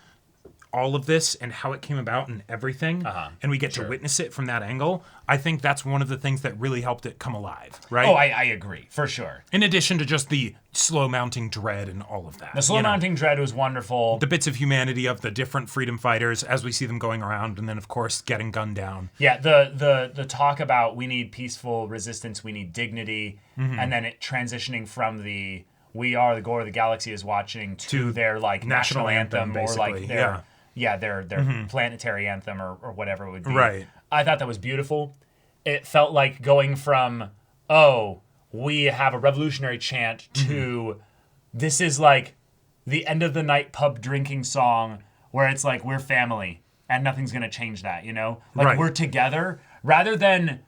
all of this and how it came about and everything, and we get to witness it from that angle, I think that's one of the things that really helped it come alive, right? Oh, I agree, for sure. In addition to just the slow mounting dread and all of that. The slow mounting dread was wonderful. The bits of humanity of the different freedom fighters as we see them going around, and then, of course, getting gunned down. Yeah, the talk about we need peaceful resistance, we need dignity, and then it transitioning from the we are the gore of the galaxy is watching to their, like, national anthem basically. Or, like, their planetary anthem or whatever it would be. Right. I thought that was beautiful. It felt like going from, we have a revolutionary chant to this is like the end of the night pub drinking song where it's like, we're family and nothing's going to change that, you know? Like, we're together rather than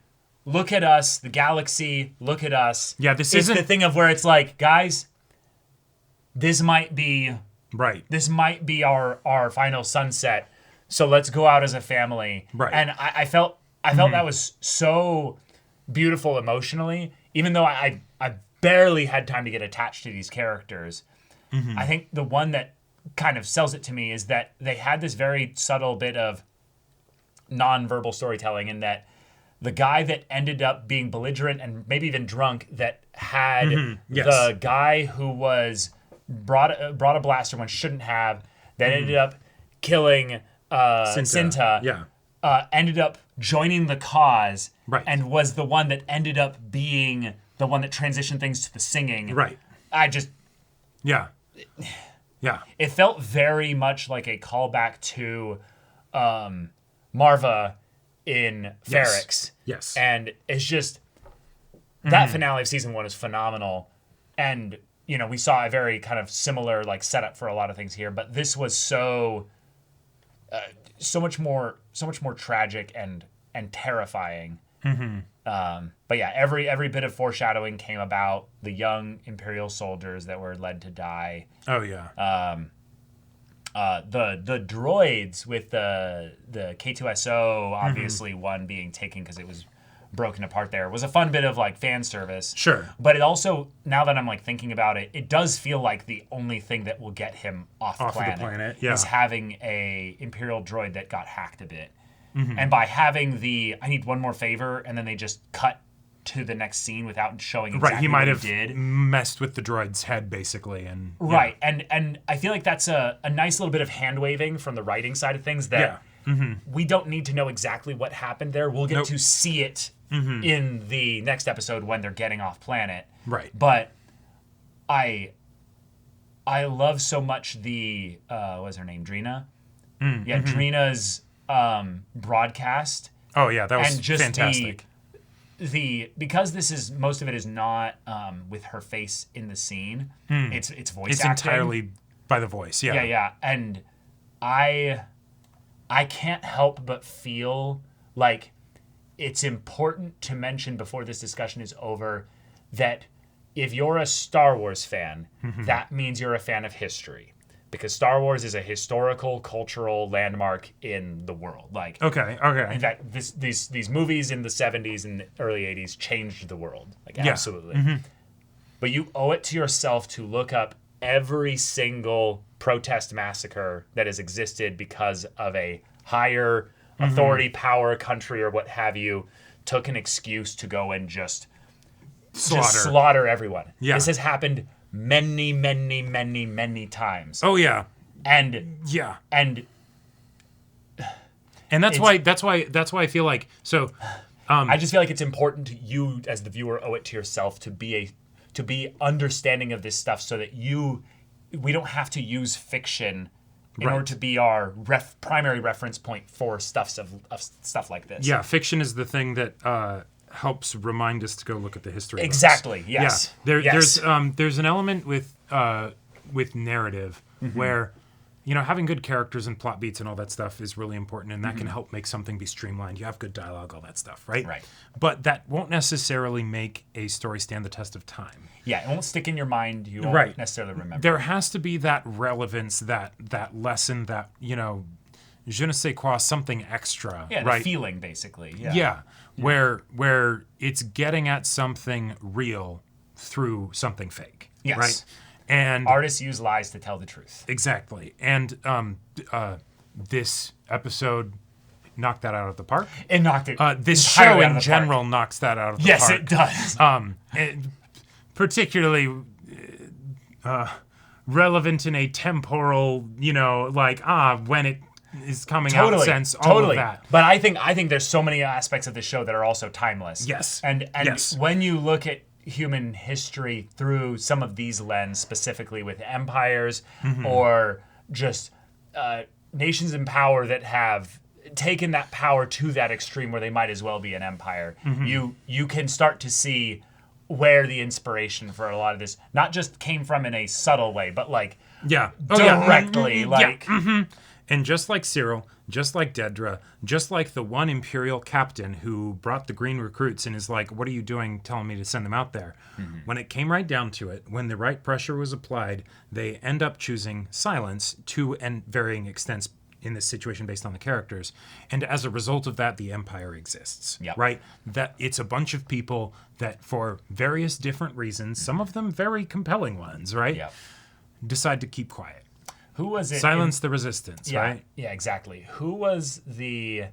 look at us, the galaxy, look at us. Yeah, this isn't isn't the thing of where it's like, guys, this might be our final sunset. So let's go out as a family. Right. And I felt that was so beautiful emotionally, even though I barely had time to get attached to these characters. I think the one that kind of sells it to me is that they had this very subtle bit of non-verbal storytelling in that the guy that ended up being belligerent and maybe even drunk that had the guy who was brought a blaster when shouldn't have, that ended up killing Cinta, ended up joining the cause and was the one that ended up being the one that transitioned things to the singing. It felt very much like a callback to Marva in Ferrix. Yes. And it's just, that finale of season 1 is phenomenal. And, you know, we saw a very kind of similar like setup for a lot of things here, but this was so much more tragic and terrifying. But yeah, every bit of foreshadowing came about. The young Imperial soldiers that were led to die. Oh yeah. The droids with the K2SO, obviously one being taken because it was broken apart there, was a fun bit of like fan service. Sure. But it also, now that I'm like thinking about it, it does feel like the only thing that will get him off of the planet is having a Imperial droid that got hacked a bit. And by having I need one more favor, and then they just cut to the next scene without showing exactly he might what have he did. messed with the droid's head basically, and and I feel like that's a nice little bit of hand waving from the writing side of things that we don't need to know exactly what happened there. We'll get to see it in the next episode when they're getting off planet. Right. But I love so much the what's her name, Drina? Drina's broadcast. Oh yeah, that was and just fantastic. Because this is, most of it is not with her face in the scene. It's voice It's acting. entirely by the voice. Yeah. And I can't help but feel like it's important to mention before this discussion is over that if you're a Star Wars fan, that means you're a fan of history. Because Star Wars is a historical, cultural landmark in the world. Like, okay. In fact, these movies in the 70s and early 80s changed the world. Like, absolutely. But you owe it to yourself to look up every single protest massacre that has existed because of a higher authority, power, country, or what have you, took an excuse to go and just slaughter everyone. Yeah. This has happened many, many, many, many times. Oh yeah. And that's why I feel like so. I just feel like it's important to you as the viewer owe it to yourself to be understanding of this stuff, so that we don't have to use fiction in order to be our primary reference point for stuff like this. Yeah, fiction is the thing that helps remind us to go look at the history. Exactly. Books. Yes. Yeah. There's an element with narrative where, you know, having good characters and plot beats and all that stuff is really important, and that can help make something be streamlined. You have good dialogue, all that stuff, right? Right. But that won't necessarily make a story stand the test of time. Yeah, it won't stick in your mind. You won't necessarily remember. There has to be that relevance, that lesson, that, you know, je ne sais quoi, something extra. Yeah, right? The feeling, basically. Yeah. Where it's getting at something real through something fake. Yes. Right? And artists use lies to tell the truth. Exactly. And this episode knocked that out of the park. It knocked it. This show in general knocks that out of the park. Yes, it does. Particularly relevant in a temporal, you know, like when it is coming out sense. All of that. But I think there's so many aspects of the show that are also timeless. Yes. And when you look at human history through some of these lenses, specifically with empires or just nations in power that have taken that power to that extreme where they might as well be an empire, you can start to see where the inspiration for a lot of this not just came from in a subtle way, but like Yeah. directly, like. Yeah. Mm-hmm. And just like Cyril, just like Dedra, just like the one Imperial captain who brought the green recruits and is like, what are you doing telling me to send them out there? When it came right down to it, when the right pressure was applied, they end up choosing silence to varying extents in this situation based on the characters. And as a result of that, the Empire exists, right? That it's a bunch of people that for various different reasons, some of them very compelling ones, right? Decide to keep quiet. Who was it? Silence the resistance, right? Yeah, exactly. Who was the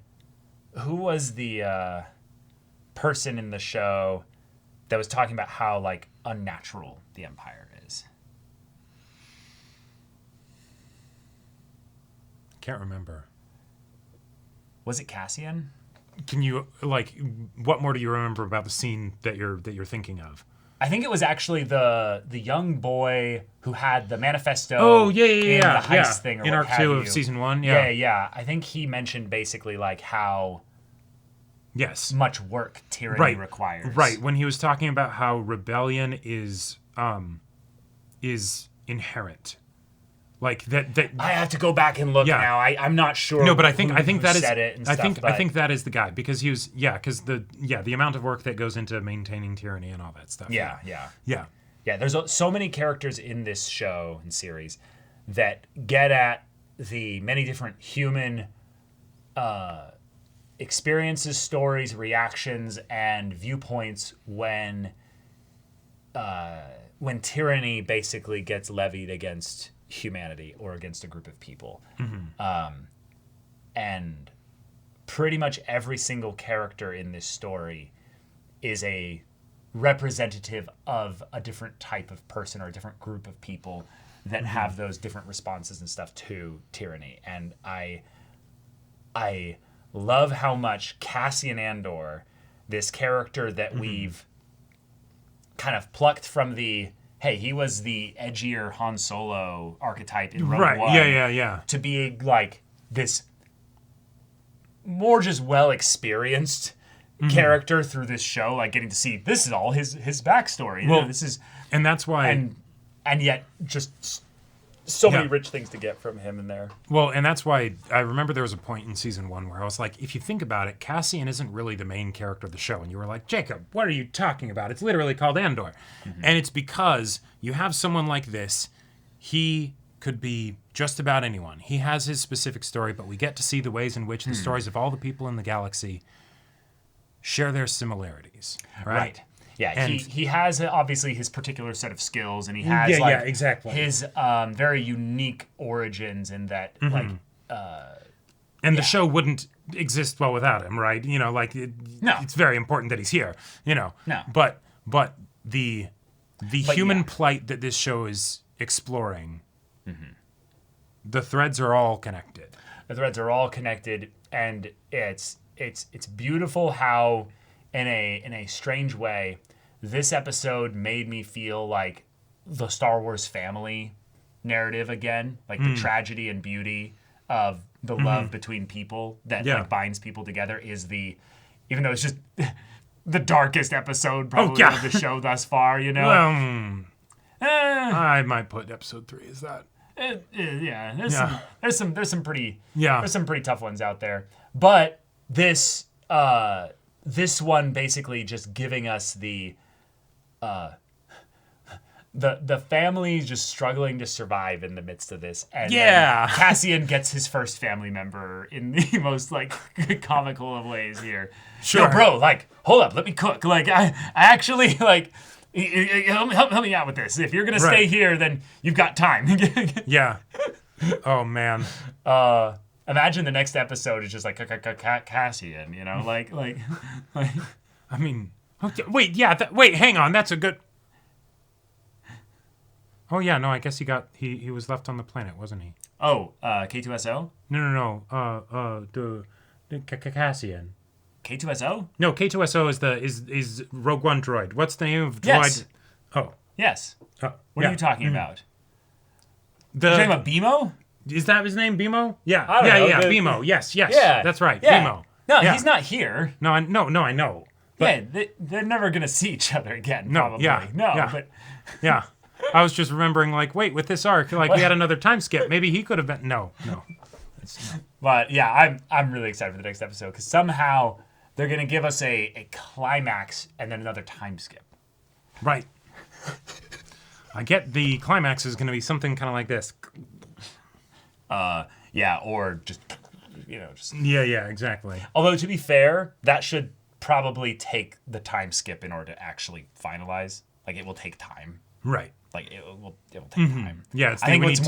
person in the show that was talking about how like unnatural the Empire is? Can't remember. Was it Cassian? Can you what more do you remember about the scene that you're thinking of? I think it was actually the young boy who had the manifesto. Oh, yeah, in the heist thing, or in what arc 2 have of you. season 1. Yeah. I think he mentioned basically like how much work tyranny requires. Right, when he was talking about how rebellion is inherent. Like that I have to go back and look now. I'm not sure. No, but I think that is said it and I stuff, think that is the guy, because he was because the amount of work that goes into maintaining tyranny and all that stuff. Yeah. Yeah. There's so many characters in this show and series that get at the many different human experiences, stories, reactions, and viewpoints when tyranny basically gets levied against humanity or against a group of people. And pretty much every single character in this story is a representative of a different type of person or a different group of people that have those different responses and stuff to tyranny. And I love how much Cassian Andor, this character that we've kind of plucked from the he was the edgier Han Solo archetype in Rogue One. Yeah. To be like this more just well-experienced character through this show, like getting to see this is all his backstory. Well, this is, and that's why, and yet just so many rich things to get from him in there. Well, and that's why I remember there was a point in season 1 where I was like, if you think about it, Cassian isn't really the main character of the show. And you were like, Jacob, what are you talking about? It's literally called Andor. And it's because you have someone like this. He could be just about anyone. He has his specific story, but we get to see the ways in which the stories of all the people in the galaxy share their similarities. Right. Yeah, and he has obviously his particular set of skills, and he has exactly his very unique origins in that and the show wouldn't exist well without him, right? You know, like it's very important that he's here. You know, but the human plight that this show is exploring, the threads are all connected. The threads are all connected, and it's beautiful how, in a strange way, this episode made me feel like the Star Wars family narrative again, like the tragedy and beauty of the love between people that like binds people together is even though it's just the darkest episode probably of the show thus far, you know. I might put episode 3 as that. There's some pretty tough ones out there, but this one basically just giving us the family just struggling to survive in the midst of this, and Cassian gets his first family member in the most like comical of ways here. Yo, bro, like, hold up, let me cook. Like, I actually like. Help me out with this. If you're gonna stay here, then you've got time. Oh man. Imagine the next episode is just like Cassian, you know, like. I mean, okay, wait, hang on. That's a good. Oh yeah, no, I guess he was left on the planet, wasn't he? Oh, K2SO? No. The Cassian. K2SO? No, K2SO is Rogue One droid. What's the name of droid? Yes. Oh. Yes. What are you talking about? You're talking about BMO? Is that his name, BMO? Yeah. I don't know. BMO. Yes. Yeah. That's right. Yeah. BMO. No, he's not here. No, I know. But, they're never gonna see each other again. No, Probably. yeah, no, yeah. but yeah. I was just remembering, like, wait, with this arc, like, we had another time skip. Maybe he could have been. No. But yeah, I'm really excited for the next episode because somehow they're gonna give us a climax and then another time skip. Right. I get the climax is going to be something kind of like this. Yeah, or just Yeah, exactly. Although to be fair, that should probably take the time skip in order to actually finalize. Like it will take time. Right. Like it will take time. Yeah, I think what's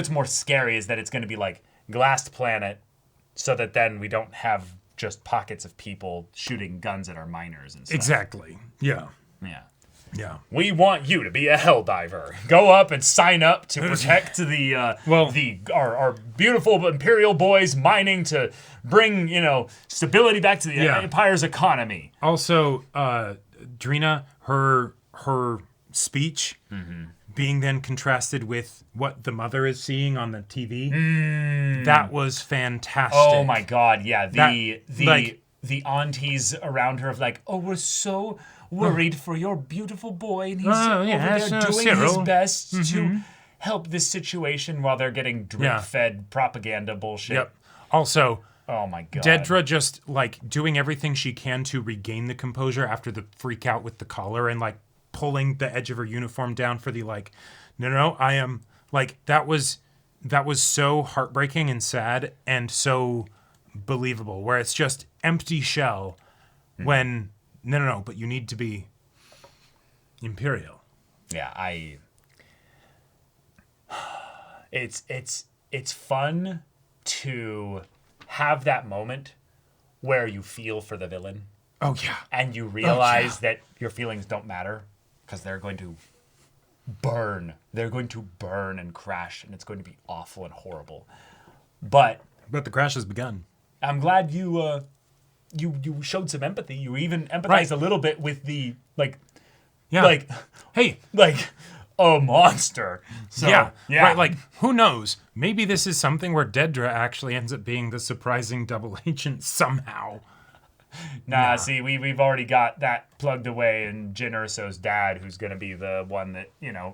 more scary is that it's going to be like Glassed Planet, so that then we don't have just pockets of people shooting guns at our miners and stuff. Exactly. Yeah. Yeah. Yeah. We want you to be a helldiver. Go up and sign up to protect our beautiful Imperial boys mining to bring, stability back to the Empire's economy. Also, Drina, her speech being then contrasted with what the mother is seeing on the TV. That was fantastic. Oh my god, yeah. The aunties around her of like, oh, we're so worried for your beautiful boy, and he's over there doing his best to help this situation while they're getting drip-fed propaganda bullshit. Yep. Also, oh my god, Dedra just like doing everything she can to regain the composure after the freak out with the collar and like pulling the edge of her uniform down for the like, no, I am like that was so heartbreaking and sad and so believable. Where it's just empty shell when. No, but you need to be Imperial. Yeah, it's fun to have that moment where you feel for the villain. Oh yeah. And you realize that your feelings don't matter because they're going to burn. They're going to burn and crash, and it's going to be awful and horrible. But the crash has begun. I'm glad you showed some empathy. You even empathized a little bit with the a monster. So, yeah. Right. Like, who knows? Maybe this is something where Dedra actually ends up being the surprising double agent somehow. Nah. See, we've already got that plugged away in Jyn Erso's dad, who's going to be the one that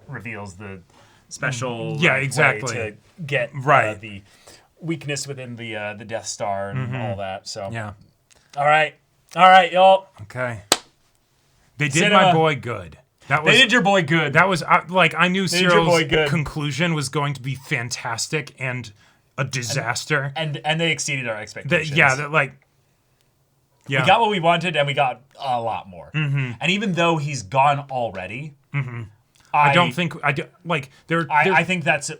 reveals the special way to get the weakness within the Death Star and all that. So yeah. All right, y'all. Okay. They did my boy good. They did your boy good. That was I knew Cyril's conclusion was going to be fantastic and a disaster. And they exceeded our expectations. We got what we wanted, and we got a lot more. And even though he's gone already, I think that's a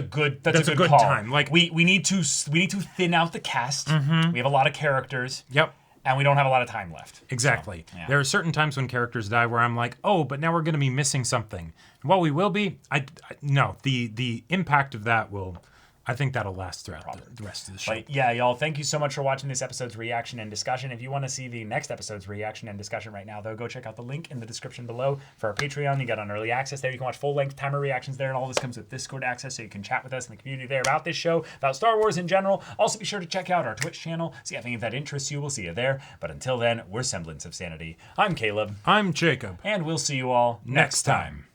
good call. Time. Like we need to thin out the cast. We have a lot of characters. Yep. And we don't have a lot of time left. Exactly. So, yeah. There are certain times when characters die where I'm like, oh, but now we're going to be missing something. And while we will be, no, the impact of that I think that'll last throughout the rest of the show. But yeah, y'all, thank you so much for watching this episode's reaction and discussion. If you want to see the next episode's reaction and discussion right now, though, go check out the link in the description below for our Patreon. You got on early access there. You can watch full-length timer reactions there, and all this comes with Discord access, so you can chat with us in the community there about this show, about Star Wars in general. Also, be sure to check out our Twitch channel, see if any of that interests you. We'll see you there. But until then, we're Semblance of Sanity. I'm Caleb. I'm Jacob. And we'll see you all next time.